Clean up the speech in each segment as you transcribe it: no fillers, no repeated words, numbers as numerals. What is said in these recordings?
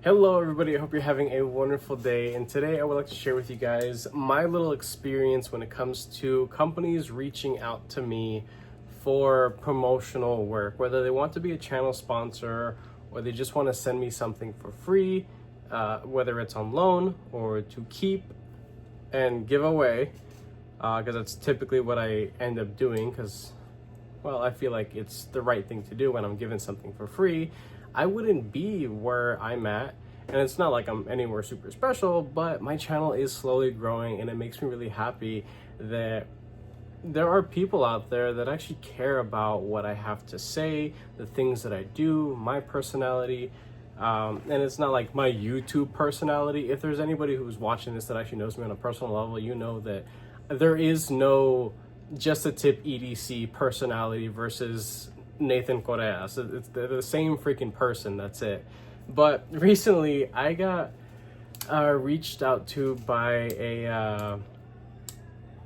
Hello everybody, I hope you're having a wonderful day, and today I would like to share with you guys my little experience when it comes to companies reaching out to me for promotional work, whether they want to be a channel sponsor or they just want to send me something for free, whether it's on loan or to keep and give away, because that's typically what I end up doing because, well, I feel like it's the right thing to do when I'm given something for free. I wouldn't be where I'm at, and it's not like I'm anywhere super special, but my channel is slowly growing, and it makes me really happy that there are people out there that actually care about what I have to say, the things that I do, my personality, and it's not like my YouTube personality. If there's anybody who's watching this that actually knows me on a personal level, you know that there is no just a tip EDC personality versus Nathan Correa. So it's the same freaking person, that's it. But recently I got reached out to by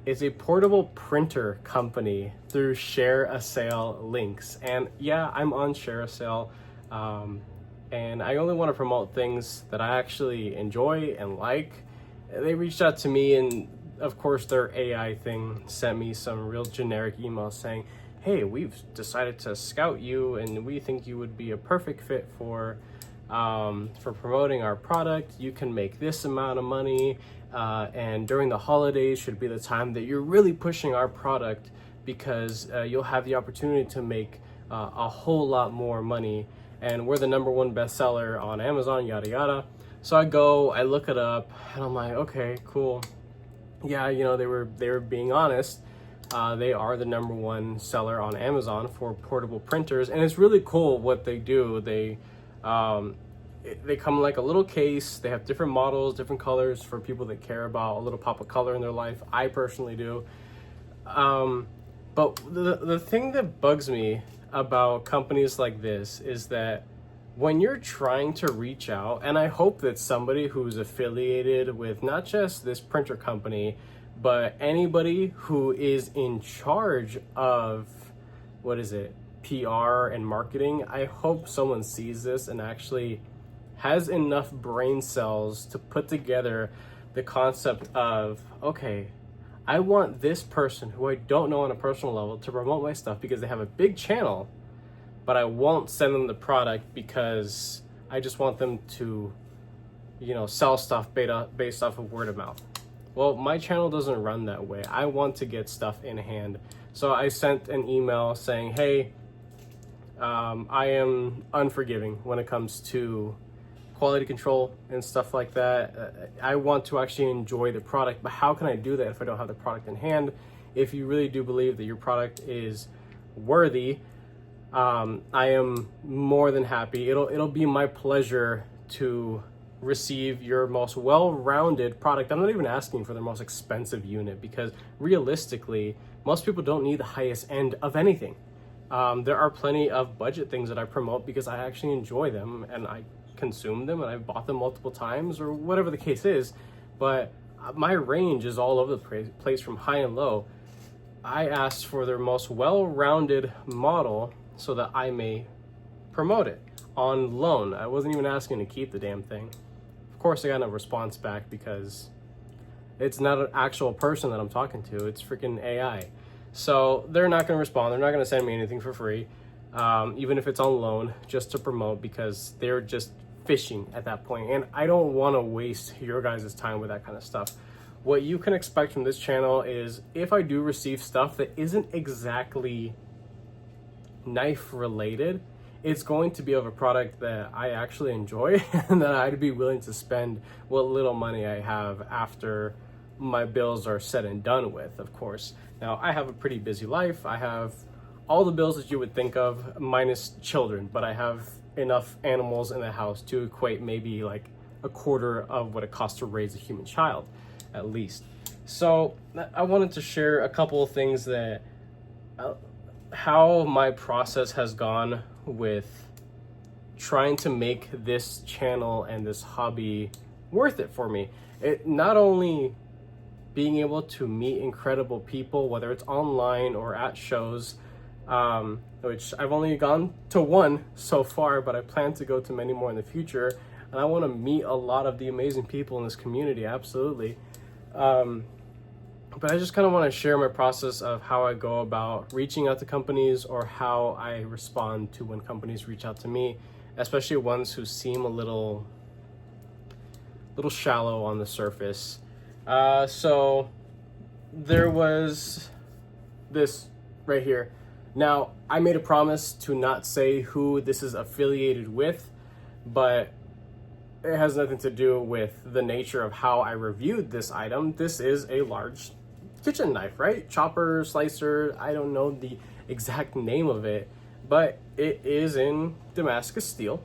it's a portable printer company through Share a Sale links. And yeah, I'm on Share a Sale, and I only want to promote things that I actually enjoy and like. They reached out to me, and of course their AI thing sent me some real generic emails saying, hey, we've decided to scout you and we think you would be a perfect fit for promoting our product. You can make this amount of money, and during the holidays should be the time that you're really pushing our product, because you'll have the opportunity to make a whole lot more money, and we're the #1 bestseller on Amazon, yada yada. So I look it up, and I'm like, okay, cool. Yeah, you know, they were being honest. They are the #1 seller on Amazon for portable printers, and it's really cool what they do. They come in like a little case. They have different models, different colors for people that care about a little pop of color in their life. I personally do. But the thing that bugs me about companies like this is that when you're trying to reach out, and I hope that somebody who's affiliated with not just this printer company, but anybody who is in charge of, PR and marketing, I hope someone sees this and actually has enough brain cells to put together the concept of, okay, I want this person who I don't know on a personal level to promote my stuff because they have a big channel, but I won't send them the product because I just want them to, sell stuff based off of word of mouth. Well, my channel doesn't run that way. I want to get stuff in hand. So I sent an email saying, hey, I am unforgiving when it comes to quality control and stuff like that. I want to actually enjoy the product, but how can I do that if I don't have the product in hand? If you really do believe that your product is worthy, I am more than happy. It'll be my pleasure to receive your most well-rounded product. I'm not even asking for the most expensive unit, because realistically, most people don't need the highest end of anything. There are plenty of budget things that I promote because I actually enjoy them and I consume them and I've bought them multiple times or whatever the case is. But my range is all over the place from high and low. I asked for their most well-rounded model so that I may promote it on loan. I wasn't even asking to keep the damn thing. Of course, I got no response back because it's not an actual person that I'm talking to. It's freaking AI. So they're not going to respond. They're not going to send me anything for free, even if it's on loan, just to promote, because they're just fishing at that point. And I don't want to waste your guys' time with that kind of stuff. What you can expect from this channel is, if I do receive stuff that isn't exactly knife related, it's going to be of a product that I actually enjoy and that I'd be willing to spend what little money I have after my bills are said and done with, of course. Now, I have a pretty busy life. I have all the bills that you would think of, minus children, but I have enough animals in the house to equate maybe like a quarter of what it costs to raise a human child, at least. So I wanted to share a couple of things that how my process has gone with trying to make this channel and this hobby worth it for me. It not only being able to meet incredible people, whether it's online or at shows, which I've only gone to one so far, but I plan to go to many more in the future. and I want to meet a lot of the amazing people in this community, absolutely. But I just kind of want to share my process of how I go about reaching out to companies, or how I respond to when companies reach out to me, especially ones who seem a little shallow on the surface. So there was this right here. Now, I made a promise to not say who this is affiliated with, but it has nothing to do with the nature of how I reviewed this item. This is a large kitchen knife, right? Chopper, slicer, I don't know the exact name of it, but it is in Damascus steel.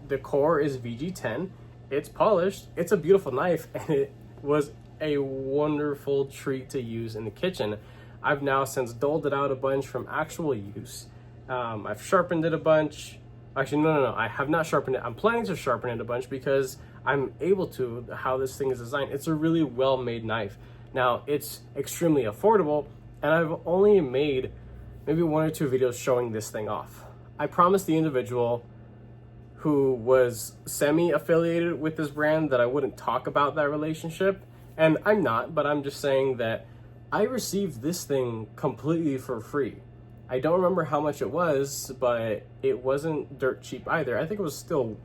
The core is VG10. It's polished. It's a beautiful knife, and it was a wonderful treat to use in the kitchen. I've now since doled it out a bunch from actual use. I've sharpened it a bunch. Actually, no, I have not sharpened it. I'm planning to sharpen it a bunch because I'm able to, how this thing is designed. It's a really well-made knife. Now, it's extremely affordable, and I've only made maybe 1 or 2 videos showing this thing off. I promised the individual who was semi-affiliated with this brand that I wouldn't talk about that relationship, and I'm not, but I'm just saying that I received this thing completely for free. I don't remember how much it was, but it wasn't dirt cheap either. I think it was still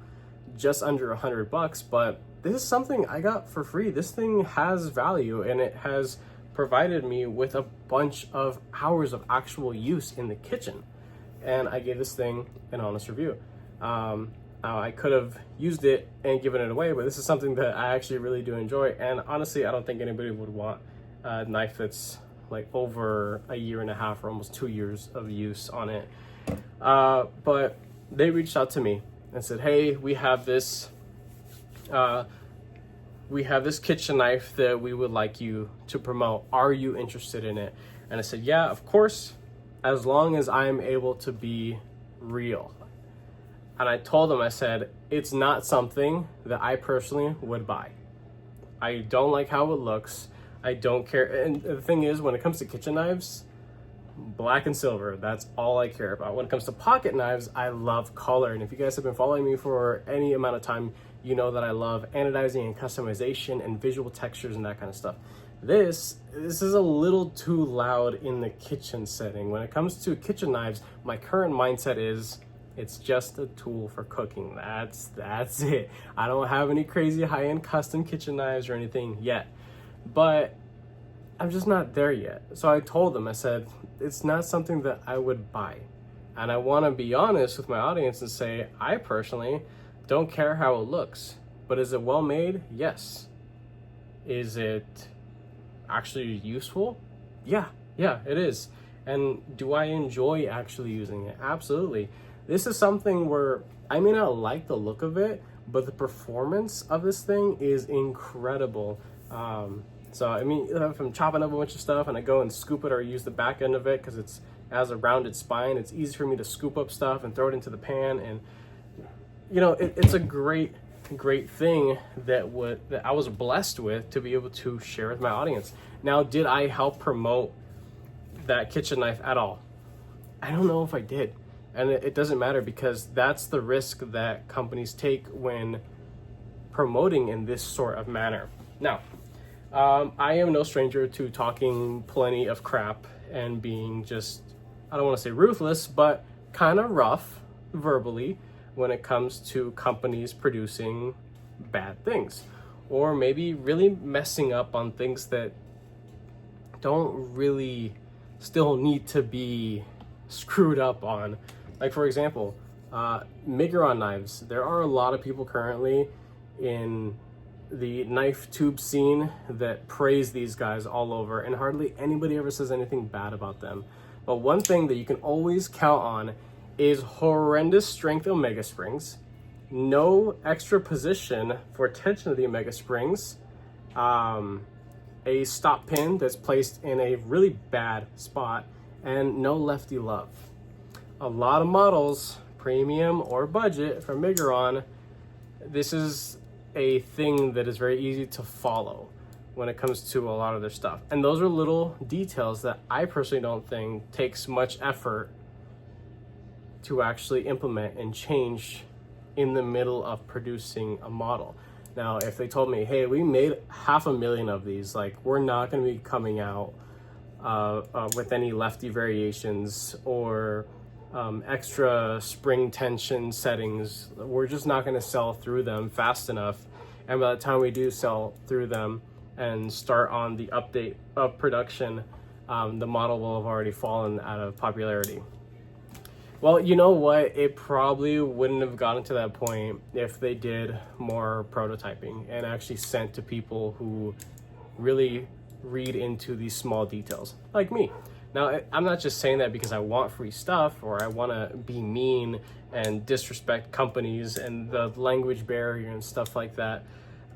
just under $100, but this is something I got for free. This thing has value, and it has provided me with a bunch of hours of actual use in the kitchen. And I gave this thing an honest review. I could have used it and given it away, but this is something that I actually really do enjoy. And honestly, I don't think anybody would want a knife that's like over 1.5 years or almost 2 years of use on it. But they reached out to me and said, hey, we have this kitchen knife that we would like you to promote. Are you interested in it? And I said, yeah, of course, as long as I'm able to be real. And I told them, I said, it's not something that I personally would buy. I don't like how it looks. I don't care. And the thing is, when it comes to kitchen knives, black and silver, that's all I care about. When it comes to pocket knives, I love color. And if you guys have been following me for any amount of time, you know that I love anodizing and customization and visual textures and that kind of stuff. This is a little too loud in the kitchen setting. When it comes to kitchen knives, my current mindset is it's just a tool for cooking. That's it. I don't have any crazy high-end custom kitchen knives or anything yet, but I'm just not there yet. So I told them, I said, it's not something that I would buy. And I want to be honest with my audience and say, I personally don't care how it looks, but is it well made? Yes. Is it actually useful? Yeah, it is. And do I enjoy actually using it? Absolutely. This is something where I may not like the look of it, but the performance of this thing is incredible. So I mean, if I'm chopping up a bunch of stuff and I go and scoop it or use the back end of it because it has a rounded spine, it's easy for me to scoop up stuff and throw it into the pan. And you know, it's a great thing that I was blessed with to be able to share with my audience. Now, did I help promote that kitchen knife at all? I don't know if I did. And it doesn't matter, because that's the risk that companies take when promoting in this sort of manner. Now, I am no stranger to talking plenty of crap and being just, I don't want to say ruthless, but kind of rough verbally when it comes to companies producing bad things, or maybe really messing up on things that don't really still need to be screwed up on. Like, for example, Miguron knives. There are a lot of people currently in the knife tube scene that praise these guys all over, and hardly anybody ever says anything bad about them. But one thing that you can always count on is horrendous strength omega springs, no extra position for tension of the omega springs, a stop pin that's placed in a really bad spot, and no lefty love. A lot of models, premium or budget from Miguron, this is a thing that is very easy to follow when it comes to a lot of their stuff. And those are little details that I personally don't think takes much effort to actually implement and change in the middle of producing a model. Now, if they told me, hey, we made 500,000 of these, like, we're not going to be coming out with any lefty variations or extra spring tension settings, we're just not going to sell through them fast enough. And by the time we do sell through them and start on the update of production, the model will have already fallen out of popularity. Well, you know what? It probably wouldn't have gotten to that point if they did more prototyping and actually sent to people who really read into these small details, like me. Now, I'm not just saying that because I want free stuff or I want to be mean and disrespect companies and the language barrier and stuff like that.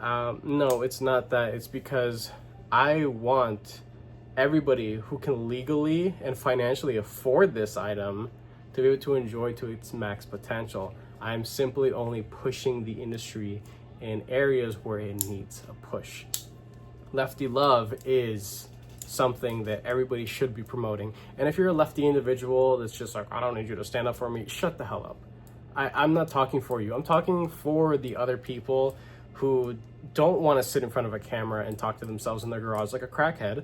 No, it's not that. It's because I want everybody who can legally and financially afford this item to be able to enjoy to its max potential. I'm simply only pushing the industry in areas where it needs a push. Lefty love is something that everybody should be promoting. And if you're a lefty individual that's just like, I don't need you to stand up for me, shut the hell up. I'm not talking for you. I'm talking for the other people who don't want to sit in front of a camera and talk to themselves in their garage like a crackhead,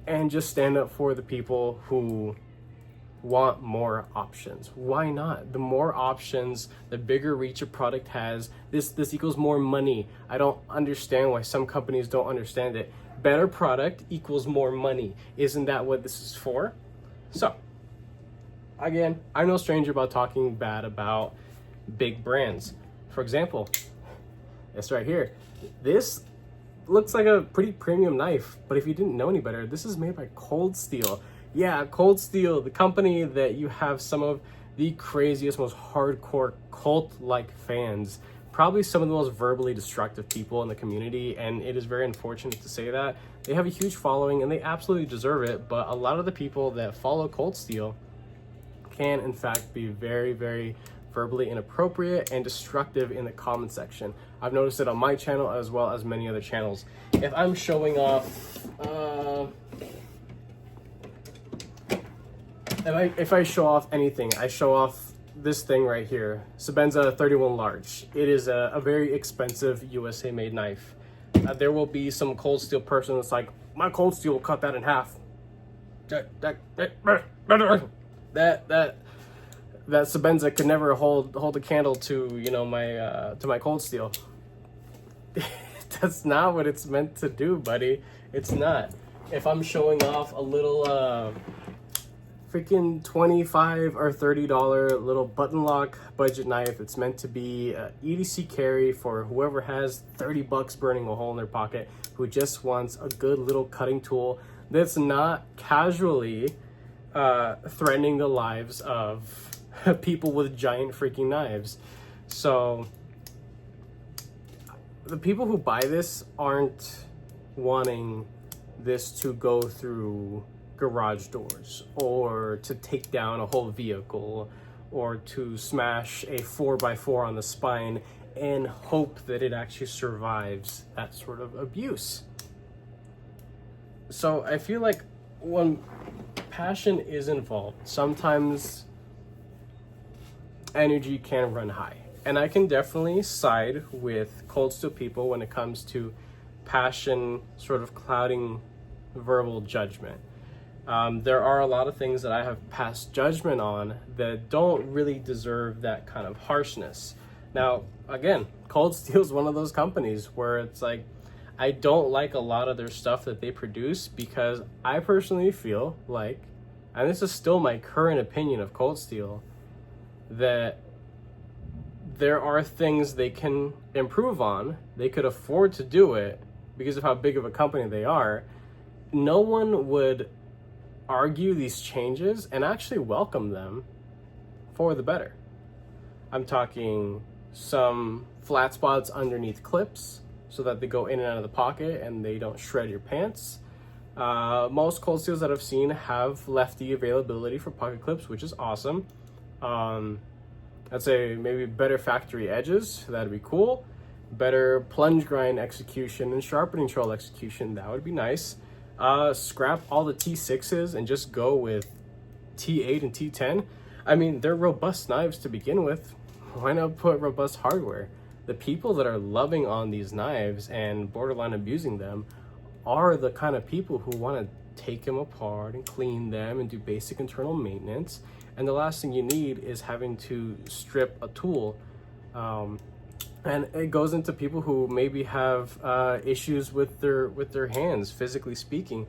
and just stand up for the people who want more options. Why not? The more options, the bigger reach a product has. This equals more money. I don't understand why some companies don't understand it. Better product equals more money. Isn't that what this is for? So, again, I'm no stranger about talking bad about big brands. For example, this right here. This looks like a pretty premium knife, but if you didn't know any better, this is made by Cold Steel. Yeah, Cold Steel, the company that you have some of the craziest, most hardcore cult-like fans, probably some of the most verbally destructive people in the community, and it is very unfortunate to say that. They have a huge following and they absolutely deserve it, but a lot of the people that follow Cold Steel can in fact be very, very verbally inappropriate and destructive in the comment section. I've noticed it on my channel as well as many other channels. If I'm showing off, if I show off anything, I show off this thing right here, Sebenza 31 large. It is a very expensive USA made knife. There will be some Cold Steel person that's like, my Cold Steel will cut that in half. That Sebenza could never hold a candle to, you know, my Cold Steel. That's not what it's meant to do, buddy. It's not. If I'm showing off a little freaking $25 or $30 little button lock budget knife, it's meant to be EDC carry for whoever has $30 burning a hole in their pocket, who just wants a good little cutting tool that's not casually threatening the lives of people with giant freaking knives. So the people who buy this aren't wanting this to go through garage doors or to take down a whole vehicle or to smash a 4x4 on the spine and hope that it actually survives that sort of abuse. So I feel like when passion is involved, sometimes energy can run high. And I can definitely side with Cold Steel people when it comes to passion sort of clouding verbal judgment. There are a lot of things that I have passed judgment on that don't really deserve that kind of harshness. Now, again, Cold Steel is one of those companies where it's like, I don't like a lot of their stuff that they produce because I personally feel like, and this is still my current opinion of Cold Steel, that there are things they can improve on. They could afford to do it because of how big of a company they are. No one would argue these changes and actually welcome them for the better. I'm talking some flat spots underneath clips so that they go in and out of the pocket and they don't shred your pants. Most Cold Steels that I've seen have lefty availability for pocket clips, which is awesome. I'd say maybe better factory edges, that'd be cool. Better plunge grind execution and sharpening troll execution, that would be nice. Scrap all the T6s and just go with T8 and T10. I mean, they're robust knives to begin with. Why not put robust hardware? The people that are loving on these knives and borderline abusing them are the kind of people who want to take them apart and clean them and do basic internal maintenance. And the last thing you need is having to strip a tool. And it goes into people who maybe have issues with their hands, physically speaking.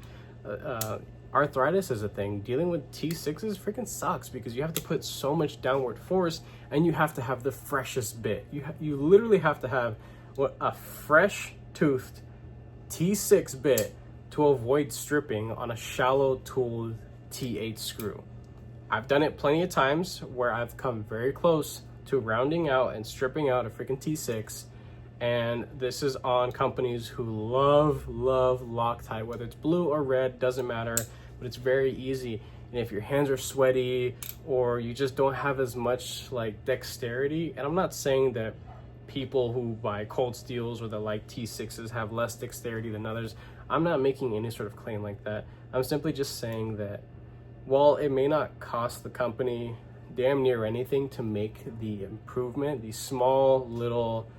Arthritis is a thing. Dealing with T6s freaking sucks because you have to put so much downward force, and you have to have the freshest bit. You literally have to have a fresh toothed T6 bit to avoid stripping on a shallow tooled T8 screw. I've done it plenty of times where I've come very close to rounding out and stripping out a freaking T6, and this is on companies who love Loctite, whether it's blue or red, doesn't matter, but it's very easy. And if your hands are sweaty or you just don't have as much like dexterity, and I'm not saying that people who buy Cold Steels or that like T6s have less dexterity than others, I'm not making any sort of claim like that. I'm simply just saying that while it may not cost the company damn near anything to make the improvement, these small little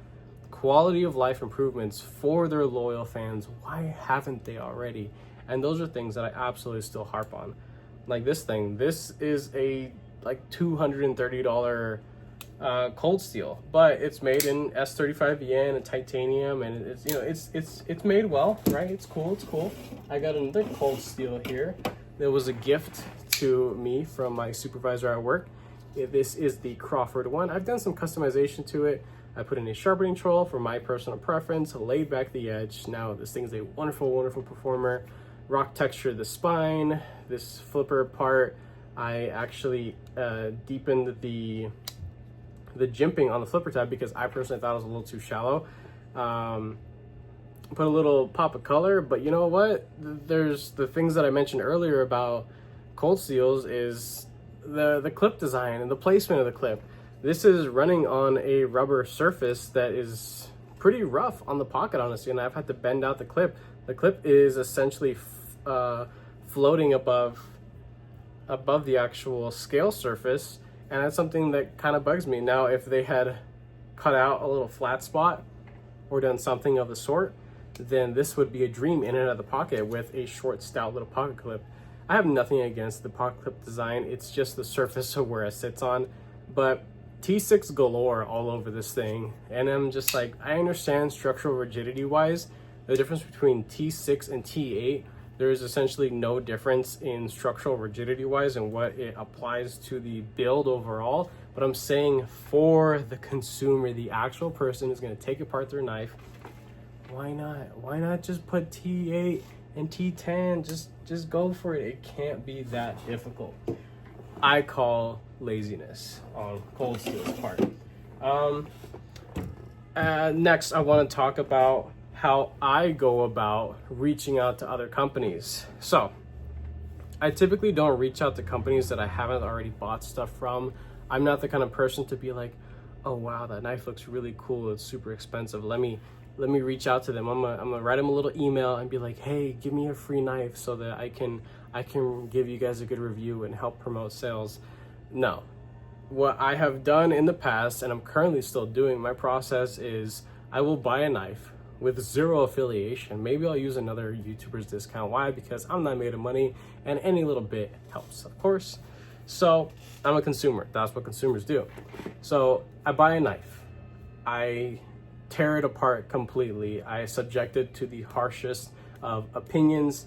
quality of life improvements for their loyal fans, why haven't they already? And those are things that I absolutely still harp on. Like this thing, this is a like $230 Cold Steel, but it's made in S35VN and titanium, and it's, you know, it's made well, right? It's cool. I got another Cold Steel here. There was a gift to me from my supervisor at work. This is the Crawford one. I've done some customization to it. I put in a sharpening troll for my personal preference, laid back the edge. Now this thing is a wonderful performer. Rock texture the spine. This flipper part, I actually deepened the jimping on the flipper tab because I personally thought it was a little too shallow. Put a little pop of color, but you know what? There's the things that I mentioned earlier about Cold Steels is the clip design and the placement of the clip. This is running on a rubber surface that is pretty rough on the pocket, honestly, and I've had to bend out the clip. The clip is essentially floating above the actual scale surface, and that's something that kind of bugs me. Now, if they had cut out a little flat spot or done something of the sort, then this would be a dream in and out of the pocket with a short, stout little pocket clip. I have nothing against the pocket clip design. It's just the surface of where it sits on. But T6 galore all over this thing. And I'm just like, I understand structural rigidity wise, the difference between T6 and T8, there is essentially no difference in structural rigidity wise and what it applies to the build overall. But I'm saying for the consumer, the actual person who's going to take apart their knife, why not just put T8 and T10? Just go for it. It can't be that difficult. I call laziness on Cold Steel's part. Next, I want to talk about how I go about reaching out to other companies. So I typically don't reach out to companies that I haven't already bought stuff from. I'm not the kind of person to be like, oh wow, that knife looks really cool, it's super expensive, let me reach out to them. I'm gonna write them a little email and be like, hey, give me a free knife so that I can give you guys a good review and help promote sales. No. What I have done in the past, and I'm currently still doing, my process is I will buy a knife with zero affiliation. Maybe I'll use another YouTuber's discount. Why? Because I'm not made of money, and any little bit helps, of course. So I'm a consumer. That's what consumers do. So I buy a knife. I tear it apart completely. I subject it to the harshest of opinions,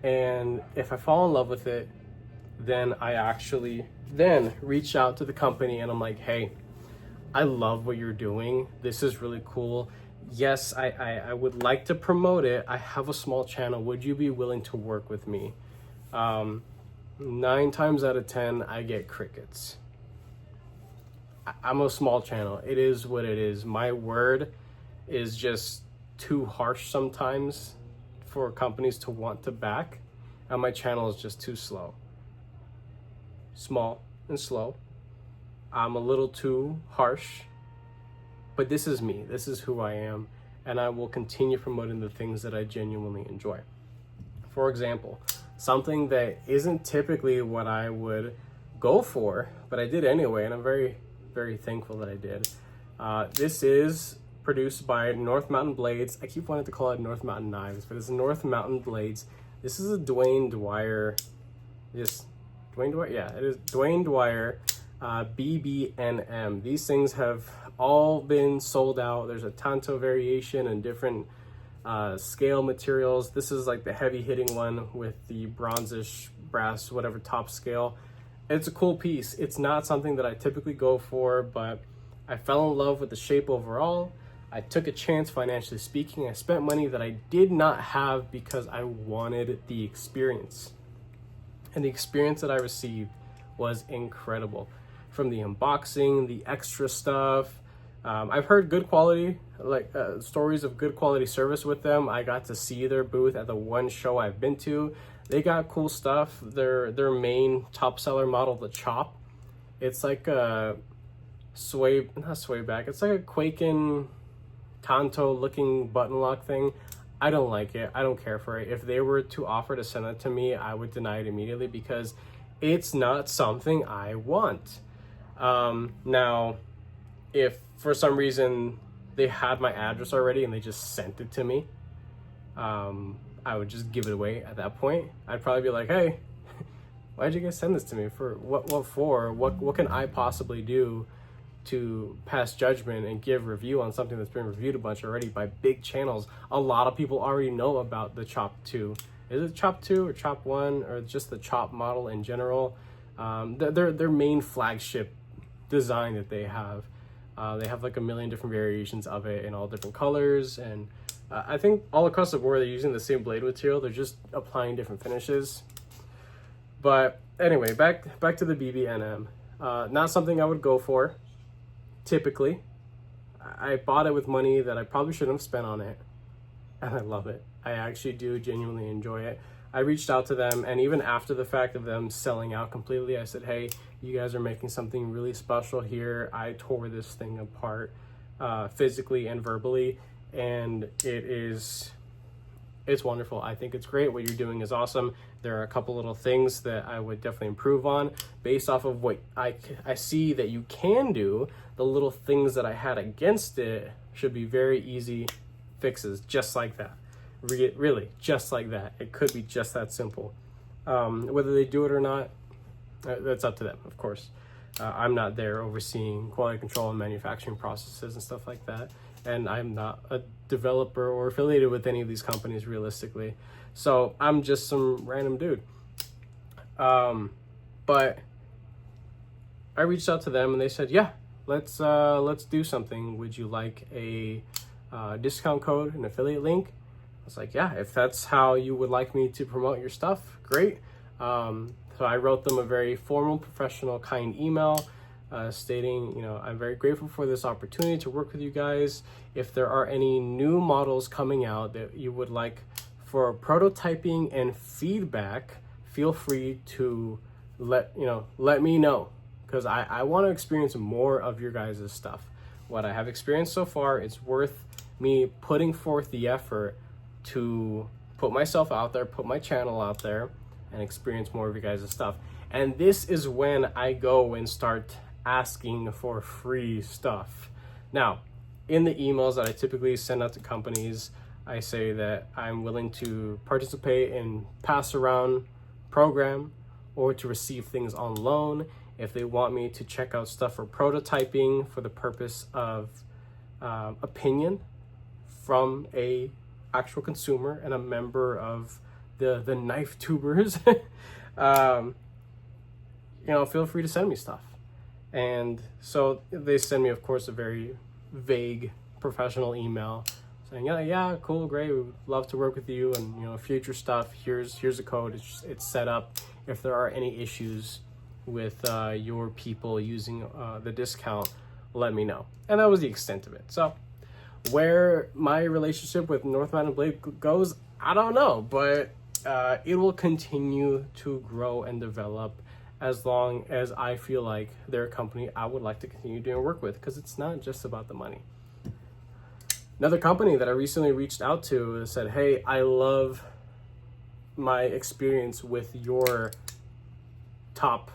and if I fall in love with it, then I actually then reach out to the company and I'm like, hey, I love what you're doing. This is really cool. Yes, I would like to promote it. I have a small channel. Would you be willing to work with me? 9 times out of 10, I get crickets. I'm a small channel. It is what it is. My word is just too harsh sometimes for companies to want to back, and my channel is just too slow. Small and slow. I'm a little too harsh, but this is me. This is who I am, and I will continue promoting the things that I genuinely enjoy. For example, something that isn't typically what I would go for, but I did anyway, and I'm very very thankful that I did. This is produced by North Mountain Blades. I keep wanting to call it North Mountain Knives, but it's North Mountain Blades. This is a Dwayne Dwyer. Dwayne Dwyer? Yeah, it is Dwayne Dwyer BB&M. These things have all been sold out. There's a tanto variation and different scale materials. This is like the heavy hitting one with the bronzish brass, whatever top scale. It's a cool piece. It's not something that I typically go for, but I fell in love with the shape overall. I took a chance, financially speaking. I spent money that I did not have because I wanted the experience. And the experience that I received was incredible. From the unboxing, the extra stuff. I've heard good quality, stories of good quality service with them. I got to see their booth at the one show I've been to. They got cool stuff. Their main top seller model, the Chop, it's like a not sway back. It's like a Quaken Tanto looking button lock thing. I don't like it. I don't care for it. If they were to offer to send it to me, I would deny it immediately because it's not something I want. Now, if for some reason they had my address already and they just sent it to me, I would just give it away at that point. I'd probably be like, hey, why'd you guys send this to me? For what for? What can I possibly do to pass judgment and give review on something that's been reviewed a bunch already by big channels? A lot of people already know about the Chop 2. Is it Chop 2 or Chop 1 or just the Chop model in general? Their main flagship design that they have. They have like a million different variations of it in all different colors, and I think all across the board they're using the same blade material. They're just applying different finishes. But anyway, back to the BB&M. Not something I would go for typically. I bought it with money that I probably shouldn't have spent on it, and I love it. I actually do genuinely enjoy it. I reached out to them, and even after the fact of them selling out completely, I said, hey, you guys are making something really special here. I tore this thing apart physically and verbally, and it's wonderful. I think it's great. What you're doing is awesome. There are a couple little things that I would definitely improve on based off of what I see that you can do. The little things that I had against it should be very easy fixes, just like that. Really, just like that. It could be just that simple. Whether they do it or not, that's up to them, of course. I'm not there overseeing quality control and manufacturing processes and stuff like that. And I'm not a developer or affiliated with any of these companies realistically. So I'm just some random dude. But I reached out to them and they said, yeah, let's do something. Would you like a discount code, an affiliate link? I was like, yeah, if that's how you would like me to promote your stuff, great. So I wrote them a very formal, professional, kind email stating, I'm very grateful for this opportunity to work with you guys. If there are any new models coming out that you would like for prototyping and feedback, feel free to let me know, because I want to experience more of your guys' stuff. What I have experienced so far, it's worth me putting forth the effort to put myself out there, put my channel out there, and experience more of you guys' stuff. And this is when I go and start asking for free stuff. Now, in the emails that I typically send out to companies, I say that I'm willing to participate in pass around program or to receive things on loan if they want me to check out stuff for prototyping for the purpose of opinion from a actual consumer and a member of the knife tubers. Feel free to send me stuff. And so they send me, of course, a very vague professional email saying, yeah, cool, great, we would love to work with you, and future stuff, here's a code, it's set up. If there are any issues with your people using the discount, let me know. And that was the extent of it. So where my relationship with North Mountain Blade goes, I don't know, but it will continue to grow and develop as long as I feel like they're a company I would like to continue doing work with, because it's not just about the money. Another company that I recently reached out to said, hey, I love my experience with your top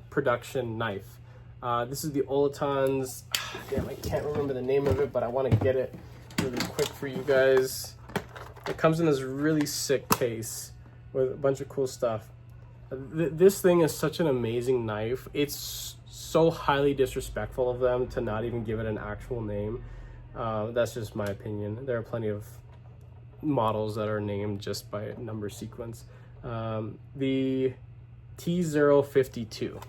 production knife. This is the Olitons. Damn, I can't remember the name of it, but I want to get it really quick for you guys. It comes in this really sick case with a bunch of cool stuff. This thing is such an amazing knife. It's so highly disrespectful of them to not even give it an actual name. That's just my opinion. There are plenty of models that are named just by number sequence. The T052,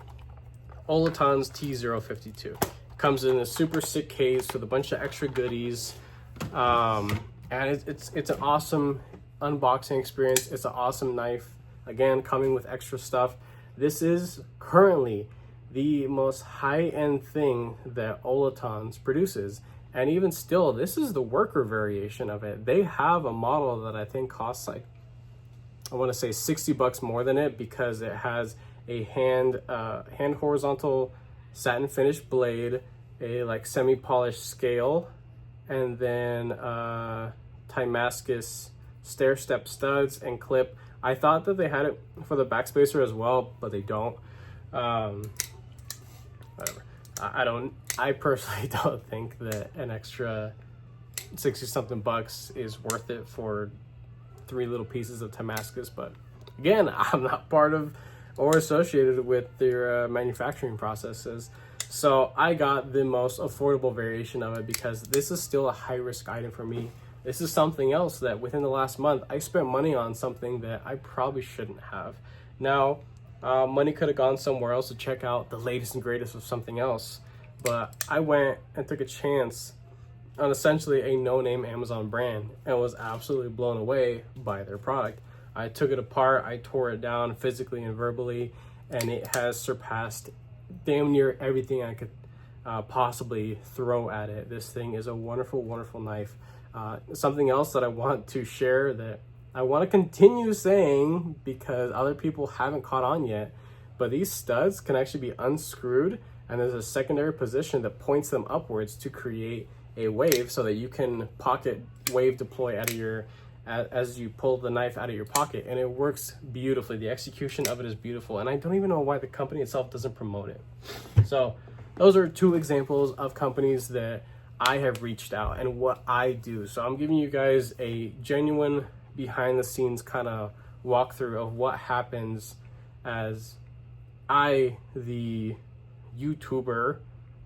Oliton's T052, comes in a super sick case with a bunch of extra goodies, and it's an awesome unboxing experience. It's an awesome knife, again coming with extra stuff. This is currently the most high-end thing that Olitons produces, and even still, this is the worker variation of it. They have a model that I think costs like, I want to say $60 more than it, because it has a hand horizontal satin finished blade, a like semi-polished scale, and then Timascus stair step studs and clip. I thought that they had it for the backspacer as well, but they don't. Whatever. I personally don't think that an extra 60 something bucks is worth it for 3 little pieces of Timascus. But again, I'm not part of or associated with their manufacturing processes, so I got the most affordable variation of it because this is still a high risk item for me. This is something else that within the last month I spent money on, something that I probably shouldn't have. Now, money could have gone somewhere else to check out the latest and greatest of something else, but I went and took a chance on essentially a no-name Amazon brand and was absolutely blown away by their product. I took it apart, I tore it down physically and verbally, and it has surpassed damn near everything I could possibly throw at it. This thing is a wonderful, wonderful knife. Something else that I want to share, that I want to continue saying because other people haven't caught on yet, but these studs can actually be unscrewed, and there's a secondary position that points them upwards to create a wave so that you can pocket wave deploy out of your, as you pull the knife out of your pocket, and it works beautifully. The execution of it is beautiful, and I don't even know why the company itself doesn't promote it. So those are 2 examples of companies that I have reached out and what I do. So I'm giving you guys a genuine behind the scenes kind of walkthrough of what happens as I, the YouTuber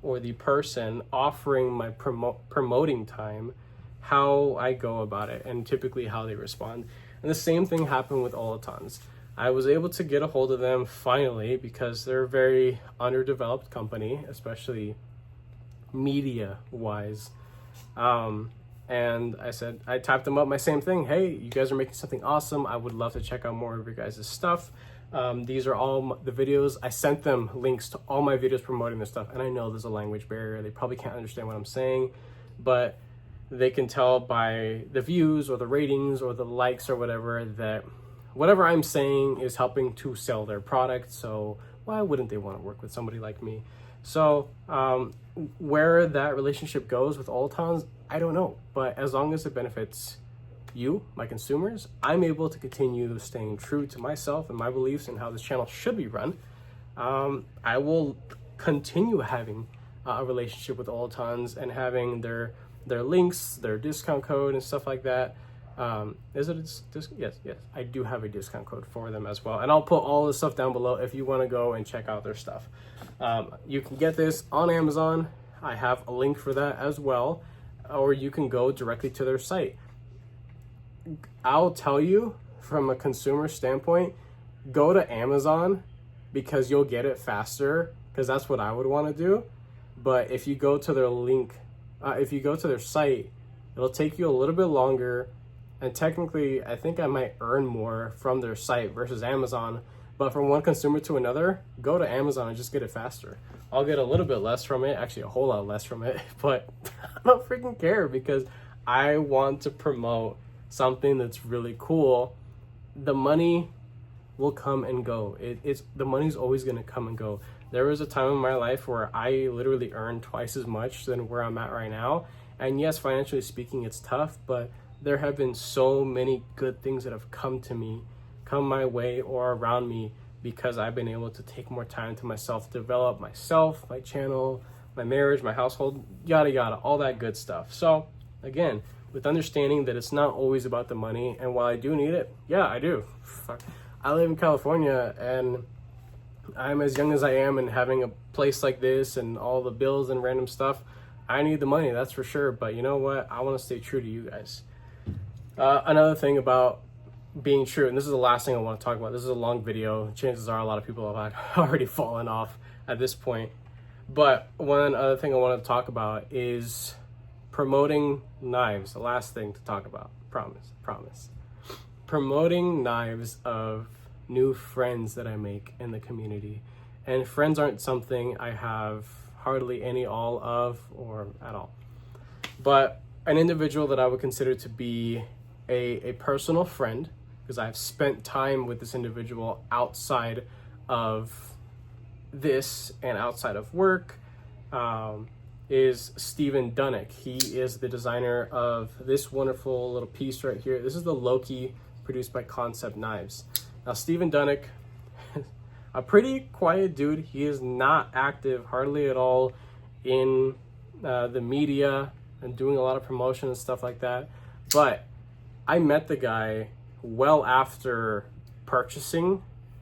or the person offering my promoting time, how I go about it and typically how they respond. And the same thing happened with Olitons. I was able to get a hold of them finally because they're a very underdeveloped company, especially media wise. And I tapped them up, my same thing. Hey, you guys are making something awesome. I would love to check out more of your guys' stuff. These are all the videos. I sent them links to all my videos promoting this stuff. And I know there's a language barrier. They probably can't understand what I'm saying, but they can tell by the views or the ratings or the likes or whatever that whatever I'm saying is helping to sell their product. So why wouldn't they want to work with somebody like me? So where that relationship goes with Olitons, I don't know. But as long as it benefits you, my consumers, I'm able to continue staying true to myself and my beliefs and how this channel should be run. I will continue having a relationship with Olitons and having their links, their discount code and stuff like that. Is it yes, I do have a discount code for them as well, and I'll put all this stuff down below if you want to go and check out their stuff. You can get this on Amazon. I have a link for that as well, or you can go directly to their site. I'll tell you from a consumer standpoint, go to Amazon because you'll get it faster, because that's what I would want to do. But if you go to their link, if you go to their site, it'll take you a little bit longer, and technically I think I might earn more from their site versus Amazon. But from one consumer to another, go to Amazon and just get it faster. I'll get a little bit less from it, actually a whole lot less from it, but I don't freaking care because I want to promote something that's really cool. The money will come and go. The money's always going to come and go. There was a time in my life where I literally earned twice as much than where I'm at right now. And yes, financially speaking, it's tough, but there have been so many good things that have come my way or around me because I've been able to take more time to myself, develop myself, my channel, my marriage, my household, yada yada, all that good stuff. So again, with understanding that it's not always about the money, and while I do need it, yeah, I do. Fuck. I live in California, and I'm as young as I am, and having a place like this and all the bills and random stuff, I need the money, that's for sure. But you know what? I want to stay true to you guys. Another thing about being true, and this is the last thing I want to talk about. This is a long video. Chances are a lot of people have already fallen off at this point. But one other thing I want to talk about is promoting knives. The last thing to talk about. Promise. Promoting knives of new friends that I make in the community. And friends aren't something I have hardly any all of or at all. But an individual that I would consider to be a personal friend, because I've spent time with this individual outside of this and outside of work, is Stephen Dunick. He is the designer of this wonderful little piece right here. This is the Loki produced by Concept Knives. Now, Stephen Dunick, a pretty quiet dude. He is not active hardly at all in the media and doing a lot of promotion and stuff like that. But I met the guy well after purchasing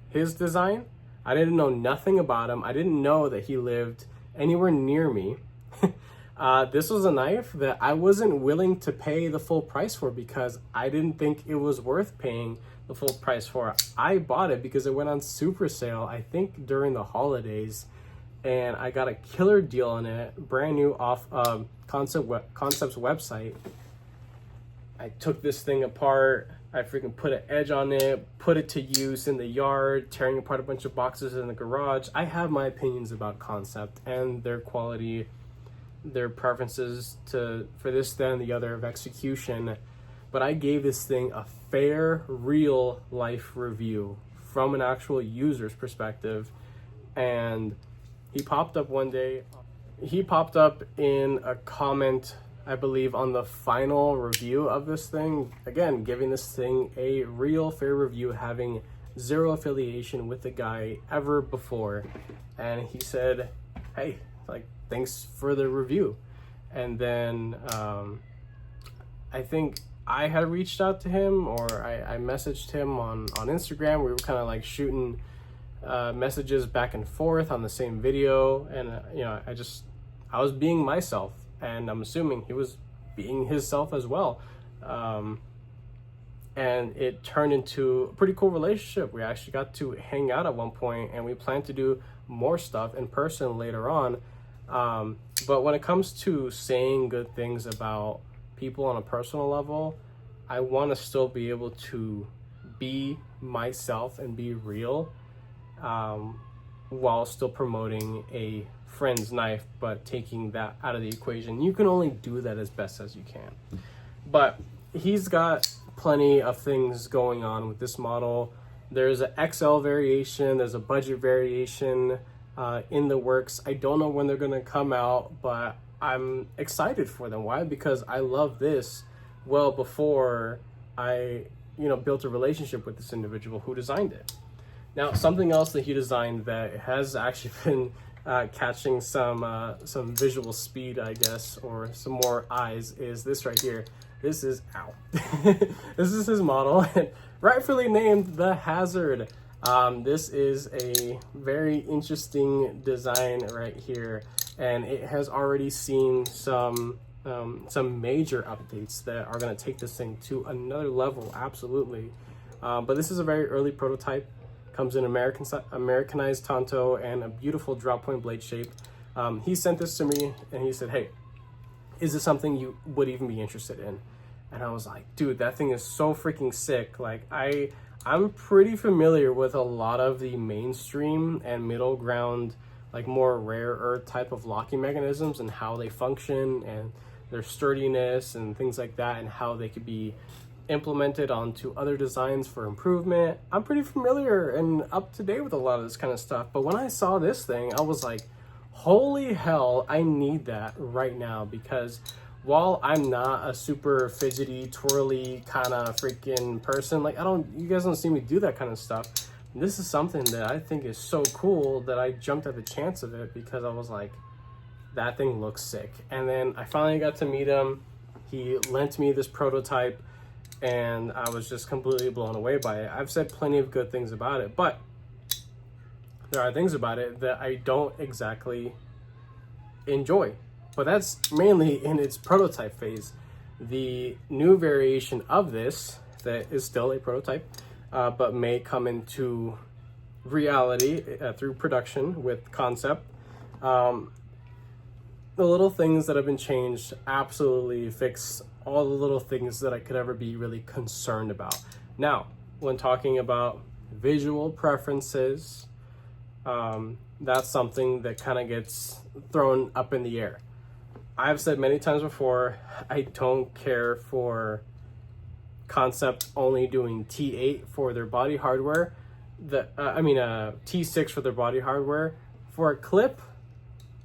his design. I didn't know nothing about him. I didn't know that he lived anywhere near me. This was a knife that I wasn't willing to pay the full price for because I didn't think it was worth paying the full price for. I bought it because it went on super sale, I think during the holidays, and I got a killer deal on it, brand new off Concept's website. I took this thing apart, I freaking put an edge on it, put it to use in the yard, tearing apart a bunch of boxes in the garage. I have my opinions about Concept and their quality, their preferences for this, then the other of execution. But I gave this thing a fair, real life review from an actual user's perspective. And he popped up one day. He popped up in a comment, I believe, on the final review of this thing. Again, giving this thing a real fair review, having zero affiliation with the guy ever before. And he said, hey, like, thanks for the review. And then I think I had reached out to him, or I messaged him on Instagram. We were kind of like shooting messages back and forth on the same video. And, you know, I was being myself. And I'm assuming he was being himself as well. And it turned into a pretty cool relationship. We actually got to hang out at one point, and we plan to do more stuff in person later on. But when it comes to saying good things about people on a personal level, I want to still be able to be myself and be real, while still promoting a friend's knife, but taking that out of the equation. You can only do that as best as you can. But he's got plenty of things going on with this model. There's an XL variation, there's a budget variation in the works. I don't know when they're gonna come out, but I'm excited for them. Why? Because I love this well before I, built a relationship with this individual who designed it. Now, something else that he designed that has actually been catching some visual speed, I guess, or some more eyes, is this right here. This is, this is his model, rightfully named the Hazard. This is a very interesting design right here, and it has already seen some major updates that are going to take this thing to another level, absolutely. But this is a very early prototype. Comes in Americanized Tanto and a beautiful drop point blade shape. He sent this to me and he said, hey, is this something you would even be interested in? And I was like, dude, that thing is so freaking sick. Like, I'm pretty familiar with a lot of the mainstream and middle ground, like more rare earth type of locking mechanisms and how they function and their sturdiness and things like that, and how they could be implemented onto other designs for improvement. I'm pretty familiar and up to date with a lot of this kind of stuff. But when I saw this thing, I was like, holy hell, I need that right now. Because while I'm not a super fidgety, twirly kind of freaking person, like you guys don't see me do that kind of stuff, this is something that I think is so cool that I jumped at the chance of it because I was like, that thing looks sick. And then I finally got to meet him. He lent me this prototype and I was just completely blown away by it. I've said plenty of good things about it, but there are things about it that I don't exactly enjoy. But that's mainly in its prototype phase. The new variation of this that is still a prototype, but may come into reality through production with concept. The little things that have been changed absolutely fix all the little things that I could ever be really concerned about. Now, when talking about visual preferences, that's something that kind of gets thrown up in the air. I've said many times before, I don't care for Concept only doing T8 for their body hardware. T6 for their body hardware. For a clip,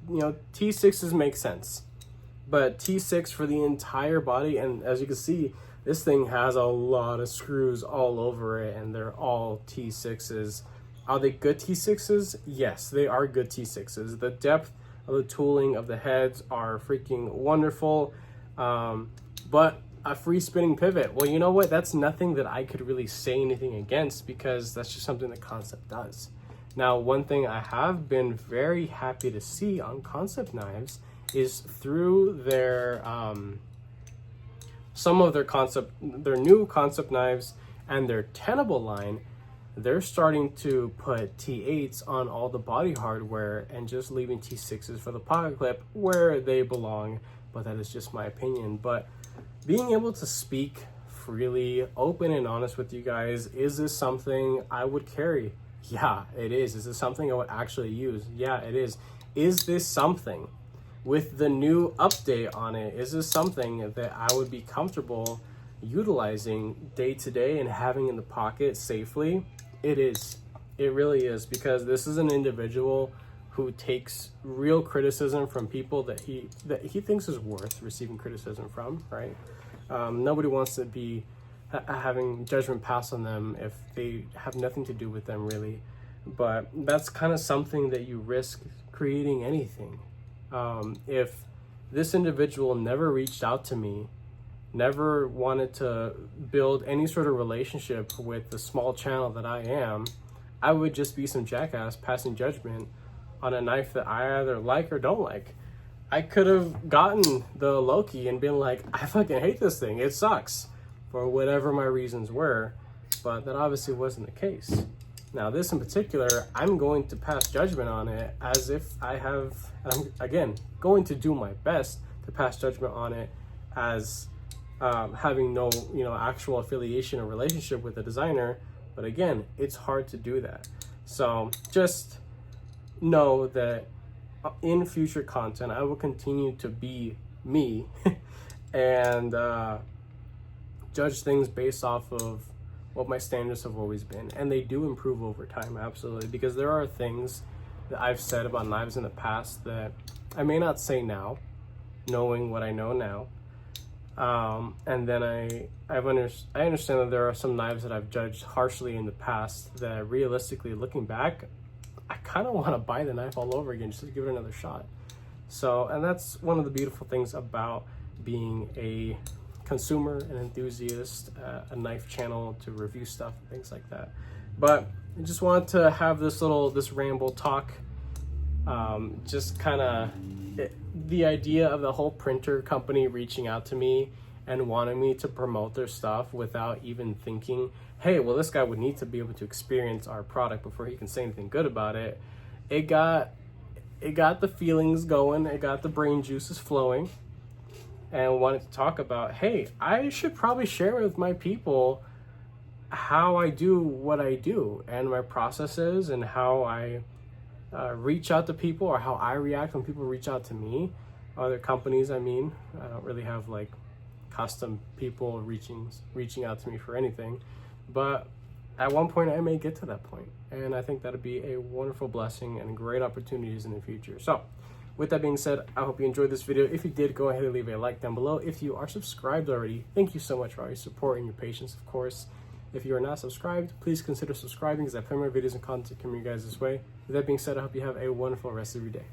T6s make sense. But T6 for the entire body, and as you can see, this thing has a lot of screws all over it, and they're all T6s. Are they good T6s? Yes, they are good T6s. The depth of the tooling of the heads are freaking wonderful. But a free spinning pivot, well, you know what? That's nothing that I could really say anything against because that's just something that Concept does. Now, one thing I have been very happy to see on Concept knives is through their some of their new Concept knives and their Tenable line, they're starting to put T8s on all the body hardware and just leaving T6s for the pocket clip where they belong. But that is just my opinion. But being able to speak freely, open and honest with you guys, is this something I would carry? Yeah, it is. Is this something I would actually use? Yeah, it is. Is this something with the new update on it? Is this something that I would be comfortable utilizing day to day and having in the pocket safely? It is. It really is, because this is an individual who takes real criticism from people that he thinks is worth receiving criticism from, right? Nobody wants to be having judgment pass on them if they have nothing to do with them, really. But that's kind of something that you risk creating anything. If this individual never reached out to me, never wanted to build any sort of relationship with the small channel that I am, I would just be some jackass passing judgment on a knife that I either like or don't like. I could have gotten the Loki and been like, I fucking hate this thing, it sucks, for whatever my reasons were, but that obviously wasn't the case. Now, this in particular, I'm going to pass judgment on it as if I have, and I'm, again, going to do my best to pass judgment on it as having no, actual affiliation or relationship with the designer. But again, it's hard to do that. So just know that in future content, I will continue to be me and judge things based off of what my standards have always been. And they do improve over time, absolutely, because there are things that I've said about knives in the past that I may not say now, knowing what I know now. And then I understand that there are some knives that I've judged harshly in the past that realistically, looking back, I kind of want to buy the knife all over again just to give it another shot. So, and that's one of the beautiful things about being a consumer, an enthusiast, a knife channel to review stuff and things like that. But I just wanted to have this ramble talk, just kind of the idea of the whole printer company reaching out to me and wanting me to promote their stuff without even thinking, hey, well, this guy would need to be able to experience our product before he can say anything good about it. It got the feelings going, it got the brain juices flowing, and wanted to talk about, hey, I should probably share with my people how I do what I do and my processes and how I reach out to people, or how I react when people reach out to me, other companies. I mean, I don't really have like custom people reaching out to me for anything, but at one point I may get to that point, and I think that'd be a wonderful blessing and great opportunities in the future. So with that being said, I hope you enjoyed this video. If you did, go ahead and leave a like down below. If you are subscribed already, thank you so much for all your support and your patience, of course. If you are not subscribed, please consider subscribing, because I play more videos and content coming you guys this way. With that being said, I hope you have a wonderful rest of your day.